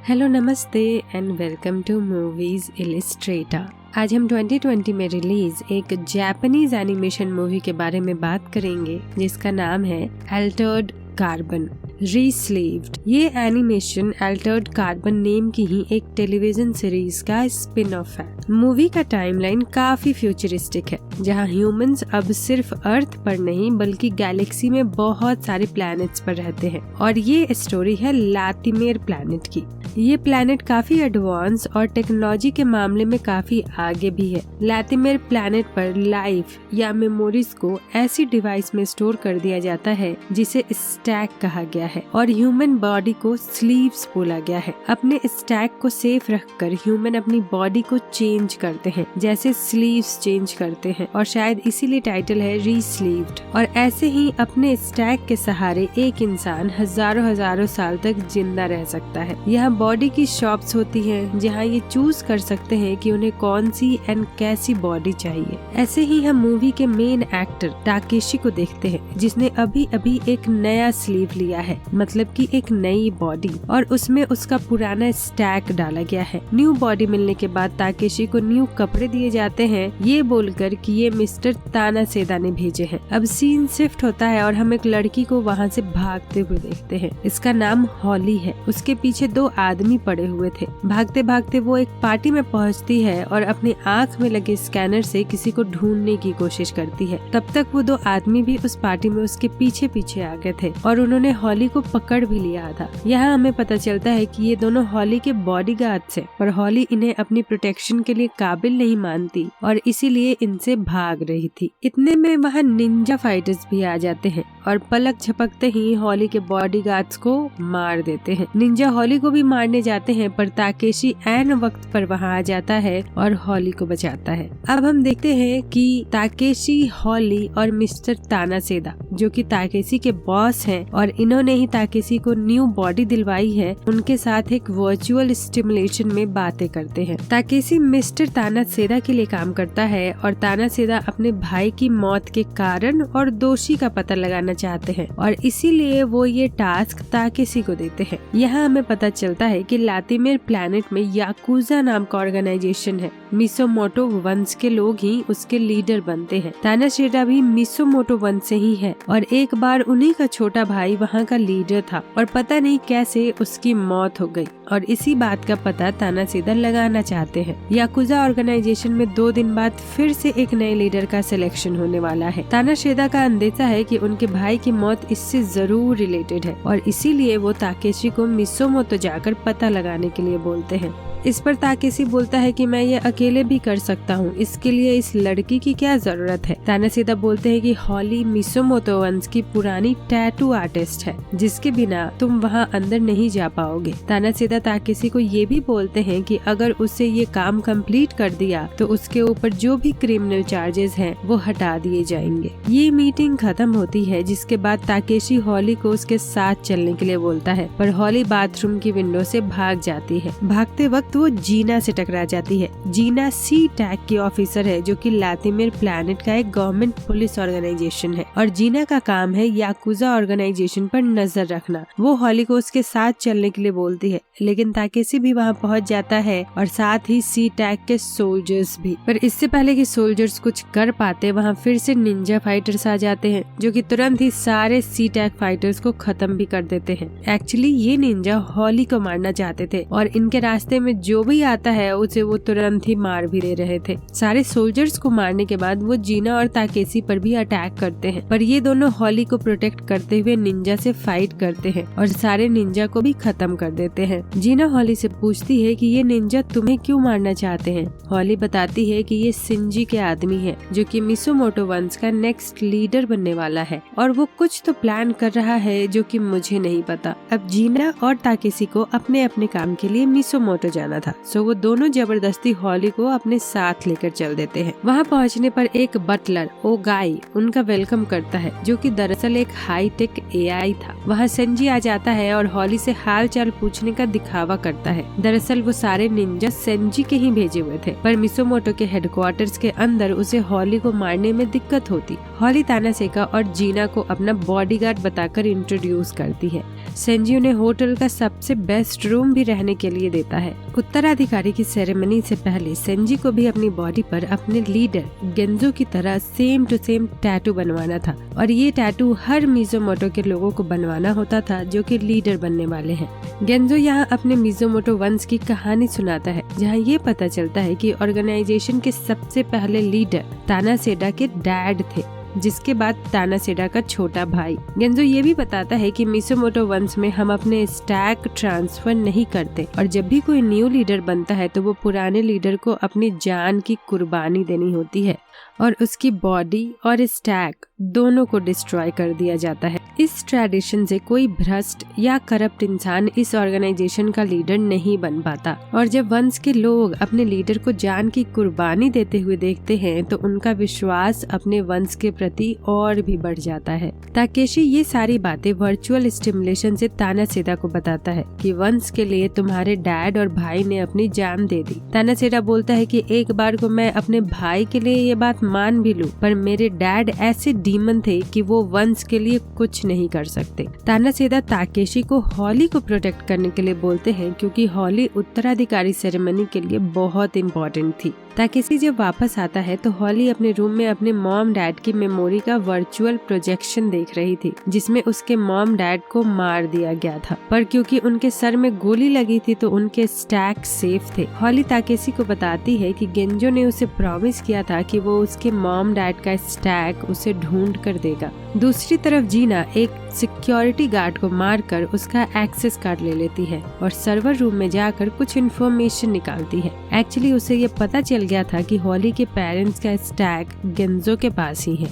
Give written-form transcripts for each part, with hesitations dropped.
Hello नमस्ते and welcome to movies इलिस्ट्रेटा। आज हम 2020 में रिलीज एक जापानीज एनिमेशन मूवी के बारे में बात करेंगे जिसका नाम है अल्टर्ड कार्बन रीस्लीव्ड। ये एनिमेशन अल्टर्ड कार्बन नेम की ही एक टेलीविजन सीरीज का स्पिन ऑफ है। मूवी का टाइमलाइन काफी फ्यूचरिस्टिक है, जहां ह्यूमंस अब सिर्फ अर्थ पर नहीं बल्कि गैलेक्सी में बहुत सारे प्लैनेट्स पर रहते हैं। और ये स्टोरी है लातिमेर प्लैनेट की। ये प्लैनेट काफी एडवांस और टेक्नोलॉजी के मामले में काफी आगे भी है। लातिमेर प्लैनेट पर लाइफ या मेमोरीज को ऐसी डिवाइस में स्टोर कर दिया जाता है जिसे स्टैक कहा गया है और ह्यूमन बॉडी को स्लीव्स बोला गया है। अपने स्टैक को सेफ रखकर ह्यूमन अपनी बॉडी को चेंज करते हैं, जैसे स्लीव्स चेंज करते हैं, और शायद इसीलिए टाइटल है रीस्लीव्ड। और ऐसे ही अपने स्टैक के सहारे एक इंसान हजारों साल तक जिंदा रह सकता है। यहाँ बॉडी की शॉप्स होती हैं जहाँ ये चूज कर सकते हैं कि उन्हें कौन सी एंड कैसी बॉडी चाहिए। ऐसे ही हम मूवी के मेन एक्टर टाकेशी को देखते हैं, जिसने अभी अभी एक नया स्लीव लिया है, मतलब कि एक नई बॉडी, और उसमें उसका पुराना स्टैक डाला गया है। न्यू बॉडी मिलने के बाद ताकेशी को न्यू कपड़े दिए जाते हैं, ये बोलकर कि ये मिस्टर तानासेदा ने भेजे हैं। अब सीन शिफ्ट होता है और हम एक लड़की को वहाँ से भागते हुए देखते हैं। इसका नाम हॉली है। उसके पीछे दो आदमी पड़े हुए थे। भागते भागते वो एक पार्टी में पहुँचती है और अपनी आँख में लगे स्कैनर से किसी को ढूंढने की कोशिश करती है। तब तक वो दो आदमी भी उस पार्टी में उसके पीछे पीछे आ गए थे और उन्होंने हॉली को पकड़ भी लिया था। यहाँ हमें पता चलता है कि ये दोनों हॉली के बॉडीगार्ड्स हैं, पर हॉली इन्हें अपनी प्रोटेक्शन के लिए काबिल नहीं मानती और इसीलिए इनसे भाग रही थी। इतने में वहाँ निंजा फाइटर्स भी आ जाते हैं और पलक झपकते ही हॉली के बॉडीगार्ड्स को मार देते हैं। निंजा हॉली को भी मारने जाते हैं, पर ताकेशी ऐन वक्त पर वहाँ आ जाता है और हॉली को बचाता है। अब हम देखते हैं कि ताकेशी, हॉली और मिस्टर तानासेदा, जो कि ताकेशी के बॉस हैं और इन्होंने ही ताकेशी को न्यू बॉडी दिलवाई है, उनके साथ एक वर्चुअल स्टिमुलेशन में बातें करते हैं। ताकेशी मिस्टर तानासेदा के लिए काम करता है और तानासेदा अपने भाई की मौत के कारण और दोषी का पता लगाना चाहते हैं और इसीलिए वो ये टास्क ताकेशी को देते हैं। यहाँ हमें पता चलता है कि लातिमेर प्लैनेट में याकुजा नाम का ऑर्गेनाइजेशन है। मिसोमोटो वंश के लोग ही उसके लीडर बनते हैं। तानासेदा भी मिसोमोटो वंश से ही है और एक बार उन्हीं का छोटा भाई वहाँ का लीडर था और पता नहीं कैसे उसकी मौत हो गई और इसी बात का पता तानासेदा लगाना चाहते हैं। याकुजा ऑर्गेनाइजेशन में 2 दिन बाद फिर से एक नए लीडर का सिलेक्शन होने वाला है। तानासेदा का अंदेशा है कि उनके भाई की मौत इससे जरूर रिलेटेड है और इसीलिए वो ताकेशी को मिसोमोतो जाकर पता लगाने के लिए बोलते हैं। इस पर ताकेशी बोलता है कि मैं ये अकेले भी कर सकता हूँ, इसके लिए इस लड़की की क्या जरूरत है। तानासेदा बोलते हैं कि हॉली मिसोमोतो वंश की पुरानी टैटू आर्टिस्ट है, जिसके बिना तुम वहाँ अंदर नहीं जा पाओगे। तानासेदा ताकेशी को ये भी बोलते हैं कि अगर उससे ये काम कंप्लीट कर दिया तो उसके ऊपर जो भी क्रिमिनल चार्जेस हैं वो हटा दिए जाएंगे। ये मीटिंग खत्म होती है, जिसके बाद ताकेशी हॉली को उसके साथ चलने के लिए बोलता है, पर हॉली बाथरूम की विंडो से भाग जाती है। भागते वक्त वो जीना से टकरा जाती है। जीना सी टैग की ऑफिसर है, जो कि लातिमेर प्लैनेट का एक गवर्नमेंट पुलिस ऑर्गेनाइजेशन है और जीना का काम है याकुजा ऑर्गेनाइजेशन पर नजर रखना। वो हॉली को उसके साथ चलने के लिए बोलती है, लेकिन ताकेशी भी वहाँ पहुँच जाता है और साथ ही सी टैग के सोल्जर्स भी। पर इससे पहले कि सोल्जर्स कुछ कर पाते, वहाँ फिर से निंजा फाइटर्स आ जाते हैं, जो कि तुरंत ही सारे सी टैग फाइटर्स को खत्म भी कर देते हैं। एक्चुअली ये निंजा हॉली को मारना चाहते थे और इनके रास्ते में जो भी आता है उसे वो तुरंत ही मार भी दे रहे थे। सारे सोल्जर्स को मारने के बाद वो जीना और ताकेशी पर भी अटैक करते हैं, पर ये दोनों हॉली को प्रोटेक्ट करते हुए निंजा से फाइट करते हैं और सारे निंजा को भी खत्म कर देते हैं। जीना हॉली से पूछती है कि ये निंजा तुम्हें क्यों मारना चाहते हैं। हॉली बताती है कि ये सिंजी के आदमी है, जो कि मिसोमोटो वंश का नेक्स्ट लीडर बनने वाला है और वो कुछ तो प्लान कर रहा है जो कि मुझे नहीं पता। अब जीना और ताकेशी को अपने अपने काम के लिए मिसोमोटो जाना जाना था, सो वो दोनों जबरदस्ती हॉली को अपने साथ लेकर चल देते हैं। वहाँ पहुँचने पर एक बटलर ओगाई उनका वेलकम करता है, जो कि दरअसल एक हाईटेक AI था। वहाँ सेंजी आ जाता है और हॉली से हाल चाल पूछने का दिखावा करता है। दरअसल वो सारे निंजा सेंजी के ही भेजे हुए थे, पर मिसोमोटो के हेडक्वार्टर्स के अंदर उसे हॉली को मारने में दिक्कत होती। हॉली तानासेका और जीना को अपना बॉडीगार्ड बताकर इंट्रोड्यूस करती है। सेंजी उन्हें होटल का सबसे बेस्ट रूम भी रहने के लिए देता है। उत्तराधिकारी की सेरेमनी से पहले सेंजी को भी अपनी बॉडी पर अपने लीडर गेंजो की तरह सेम टू सेम टैटू बनवाना था, और ये टैटू हर मिज़ोमोटो के लोगों को बनवाना होता था जो कि लीडर बनने वाले हैं। गेंजो यहाँ अपने मिज़ोमोटो वंश की कहानी सुनाता है, जहाँ ये पता चलता है कि ऑर्गेनाइजेशन के सबसे पहले लीडर तानासेडा के डैड थे, जिसके बाद तानासेडा का छोटा भाई। गेंजो ये भी बताता है कि मिसोमोटो वंश में हम अपने स्टैक ट्रांसफर नहीं करते, और जब भी कोई न्यू लीडर बनता है तो वो पुराने लीडर को अपनी जान की कुर्बानी देनी होती है और उसकी बॉडी और स्टैक दोनों को डिस्ट्रॉय कर दिया जाता है। इस ट्रेडिशन से कोई भ्रष्ट या करप्ट इंसान इस ऑर्गेनाइजेशन का लीडर नहीं बन पाता, और जब वंश के लोग अपने लीडर को जान की कुर्बानी देते हुए देखते हैं तो उनका विश्वास अपने वंश के प्रति और भी बढ़ जाता है। ताकेशी ये सारी बातें वर्चुअल स्टिमुलेशन से तानासेडा को बताता है कि वंश के लिए तुम्हारे डैड और भाई ने अपनी जान दे दी। तानासेडा बोलता है कि एक बार को मैं अपने भाई के लिए ये बात मान भी लूं, पर मेरे डैड ऐसे डीमन थे कि वो वंश के लिए कुछ नहीं कर सकते। तानासेडा ताकेशी को हॉली को प्रोटेक्ट करने के लिए बोलते हैं, क्योंकि हॉली उत्तराधिकारी सेरेमनी के लिए बहुत इम्पोर्टेंट थी। ताकेशी जब वापस आता है तो हॉली अपने रूम में अपने मॉम डैड की मेमोरी का वर्चुअल प्रोजेक्शन देख रही थी, जिसमें उसके मॉम डैड को मार दिया गया था, पर क्योंकि उनके सर में गोली लगी थी तो उनके स्टैक सेफ थे। हॉली ताकेशी को बताती है कि गेंजो ने उसे प्रॉमिस किया था कि वो उसके मॉम डैड का स्टैक उसे ढूंढ कर देगा। दूसरी तरफ जीना एक सिक्योरिटी गार्ड को मारकर उसका एक्सेस कार्ड ले लेती है और सर्वर रूम में जाकर कुछ इन्फॉर्मेशन निकालती है। एक्चुअली उसे ये पता चल गया था कि हॉली के पेरेंट्स का स्टैक गेंजो के पास ही है।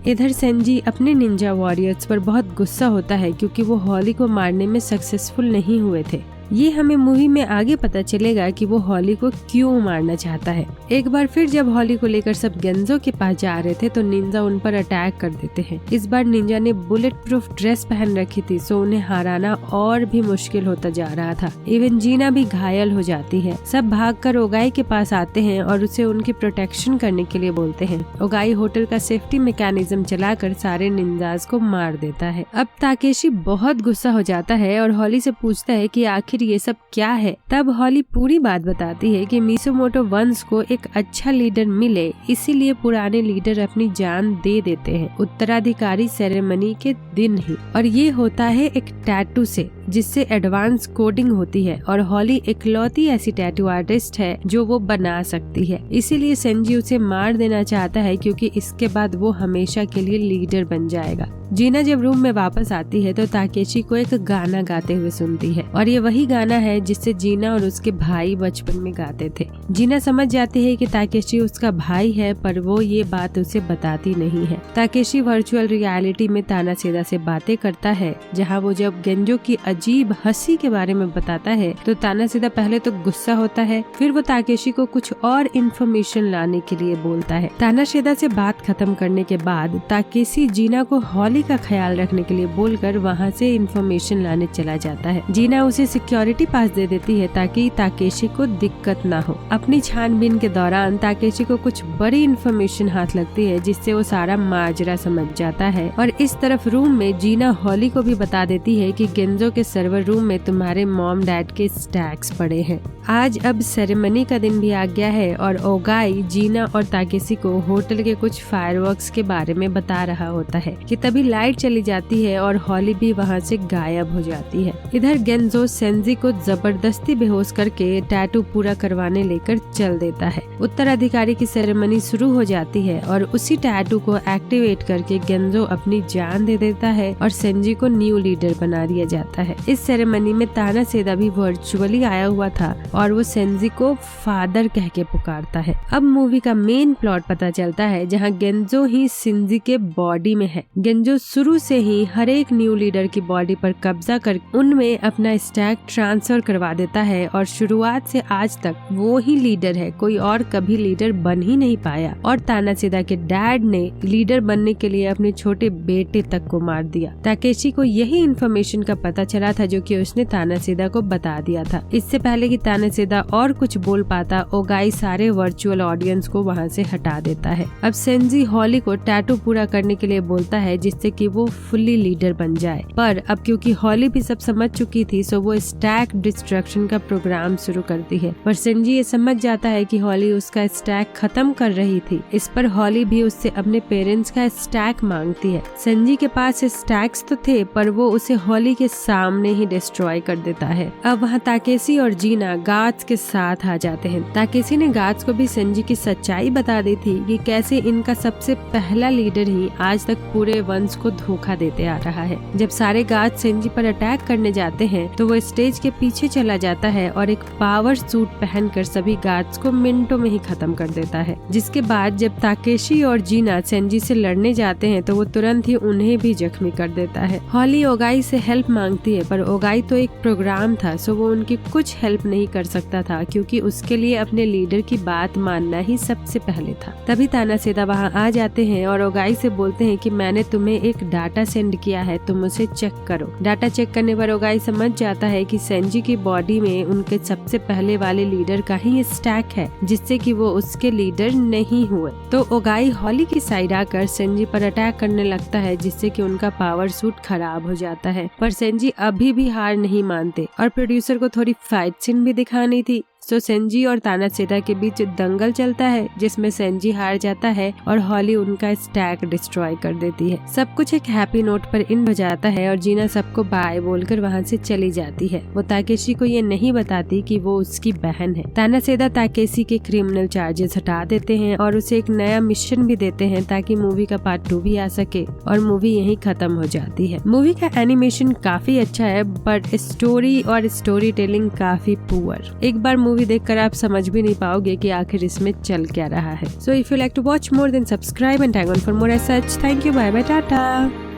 इधर सेंजी अपने निंजा वॉरियर्स पर बहुत गुस्सा होता है, क्योंकि वो हॉली को मारने में सक्सेसफुल नहीं हुए थे। ये हमें मूवी में आगे पता चलेगा कि वो हॉली को क्यों मारना चाहता है। एक बार फिर जब हॉली को लेकर सब गेंजो के पास जा रहे थे तो निंजा उन पर अटैक कर देते हैं। इस बार निंजा ने बुलेट प्रूफ ड्रेस पहन रखी थी, सो उन्हें हराना और भी मुश्किल होता जा रहा था। इवन जीना भी घायल हो जाती है। सब भागकर ओगाई के पास आते हैं और उसे उनकी प्रोटेक्शन करने के लिए बोलते हैं। ओगाई होटल का सेफ्टी मैकेनिज्म चलाकर सारे निंजास को मार देता है। अब ताकेशी बहुत गुस्सा हो जाता है और हॉली से पूछता है कि आखिर ये सब क्या है। तब हॉली पूरी बात बताती है कि मिसोमोटो वंश को एक अच्छा लीडर मिले, इसीलिए पुराने लीडर अपनी जान दे देते हैं उत्तराधिकारी सेरेमनी के दिन ही, और ये होता है एक टैटू से जिससे एडवांस कोडिंग होती है, और हॉली इकलौती ऐसी टैटू आर्टिस्ट है जो वो बना सकती है। इसीलिए सेंजी उसे मार देना चाहता है, क्योंकि इसके बाद वो हमेशा के लिए लीडर बन जाएगा। जीना जब रूम में वापस आती है तो ताकेशी को एक गाना गाते हुए सुनती है, और ये वही गाना है जिससे जीना और उसके भाई बचपन में गाते थे। जीना समझ जाती है कि ताकेशी उसका भाई है, पर वो ये बात उसे बताती नहीं है। ताकेशी वर्चुअल रियलिटी में तानासेडा से बातें करता है, जहाँ वो जब गेंजो की अजीब हंसी के बारे में बताता है तो तानासेडा पहले तो गुस्सा होता है, फिर वो ताकेशी को कुछ और इन्फॉर्मेशन लाने के लिए बोलता है। तानासेडा से बात खत्म करने के बाद ताकेशी जीना को हॉली का ख्याल रखने के लिए बोलकर वहाँ से इन्फॉर्मेशन लाने चला जाता है। जीना उसे सिक्योरिटी पास दे देती है ताकि ताकेशी को दिक्कत ना हो। अपनी छानबीन के दौरान ताकेशी को कुछ बड़ी इन्फॉर्मेशन हाथ लगती है, जिससे वो सारा माजरा समझ जाता है, और इस तरफ रूम में जीना हॉली को भी बता देती है कि गेंजो के सर्वर रूम में तुम्हारे मॉम डैड के स्टैक्स पड़े हैं। आज अब सेरेमनी का दिन भी आ गया है और ओगाई जीना और ताकेशी को होटल के कुछ फायरवर्क्स के बारे में बता रहा होता है कि तभी लाइट चली जाती है और हॉली भी वहाँ से गायब हो जाती है। इधर गेंजो सेंजी को जबरदस्ती बेहोश करके टैटू पूरा करवाने लेकर चल देता है। उत्तराधिकारी की सेरेमनी शुरू हो जाती है और उसी टैटू को एक्टिवेट करके गेंजो अपनी जान दे देता है और सेंजी को न्यू लीडर बना दिया जाता है। इस सेरेमनी में तानासेडा भी वर्चुअली आया हुआ था और वो सेंजी को फादर कह के पुकारता है। अब मूवी का मेन प्लॉट पता चलता है, जहाँ गेंजो ही सेंजी के बॉडी में है। गेंजो शुरू से ही हर एक न्यू लीडर की बॉडी पर कब्जा कर उनमें अपना स्टैक ट्रांसफर करवा देता है और शुरुआत से आज तक वो ही लीडर है, कोई और कभी लीडर बन ही नहीं पाया। और तानासेदा के डैड ने लीडर बनने के लिए अपने छोटे बेटे तक को मार दिया। ताकेशी को यही इन्फॉर्मेशन का पता चला था जो कि उसने तानासेदा को बता दिया था। इससे पहले कि तानासेदा और कुछ बोल पाता, ओगाई सारे वर्चुअल ऑडियंस को वहाँ से हटा देता है। अब सेंजी हॉली को टैटू पूरा करने के लिए बोलता है जिससे कि वो फुल्ली लीडर बन जाए। पर अब क्योंकि हॉली भी सब समझ चुकी थी सो वो स्टैक डिस्ट्रक्शन का प्रोग्राम शुरू करती है। पर सेंजी ये समझ जाता है कि हॉली उसका स्टैक खत्म कर रही थी। इस पर हॉली भी उससे अपने पेरेंट्स का स्टैक मांगती है। सेंजी के पास स्टैक्स तो थे पर वो उसे हॉली के सामने ही डिस्ट्रॉय कर देता है। अब वहाँ ताकेशी और जीना गार्ड्स के साथ आ जाते हैं। ताकेशी ने गार्ड्स को भी सेंजी की सच्चाई बता दी थी कि कैसे इनका सबसे पहला लीडर ही आज तक पूरे वंश को धोखा देते आ रहा है। जब सारे गार्ड सेंजी पर अटैक करने जाते हैं तो वो स्टेज के पीछे चला जाता है और एक पावर सूट पहनकर सभी गार्ड्स को मिनटों में ही खत्म कर देता है। जिसके बाद जब ताकेशी और जीना सेंजी से लड़ने जाते हैं तो वो तुरंत ही उन्हें भी जख्मी कर देता है। हॉली ओगाई से हेल्प मांगती है पर ओगाई तो एक प्रोग्राम था सो वो उनकी कुछ हेल्प नहीं कर सकता था क्योंकि उसके लिए अपने लीडर की बात मानना ही सबसे पहले था। तभी तानासेदा वहाँ आ जाते हैं और ओगाई से बोलते हैं कि मैंने तुम्हें एक डाटा सेंड किया है, तुम उसे चेक करो। डाटा चेक करने पर ओगाई समझ जाता है कि सेंजी की बॉडी में उनके सबसे पहले वाले लीडर का ही स्टैक है जिससे कि वो उसके लीडर नहीं हुए। तो ओगाई हॉली की साइड आकर सेंजी पर अटैक करने लगता है जिससे कि उनका पावर सूट खराब हो जाता है। पर सेंजी अभी भी हार नहीं मानते और प्रोड्यूसर को थोड़ी फाइट सीन भी दिखानी थी। सो सेंजी और तानासेदा के बीच दंगल चलता है जिसमें सेंजी हार जाता है और हॉली उनका स्टैक डिस्ट्रॉय कर देती है। सब कुछ एक हैप्पी नोट पर एंड हो जाता है और जीना सबको बाय बोलकर वहाँ से चली जाती है। वो ताकेशी को ये नहीं बताती कि वो उसकी बहन है। तानासेदा ताकेशी के क्रिमिनल चार्जेस हटा देते हैं और उसे एक नया मिशन भी देते हैं ताकि मूवी का पार्ट 2 भी आ सके और मूवी यहीं खत्म हो जाती है। मूवी का एनिमेशन काफी अच्छा है बट स्टोरी और स्टोरी टेलिंग काफी पुअर। एक बार मूवी देखकर आप समझ भी नहीं पाओगे कि आखिर इसमें चल क्या रहा है। So if you like to watch more then subscribe and tag on for more as such. Thank you, bye bye, Tata.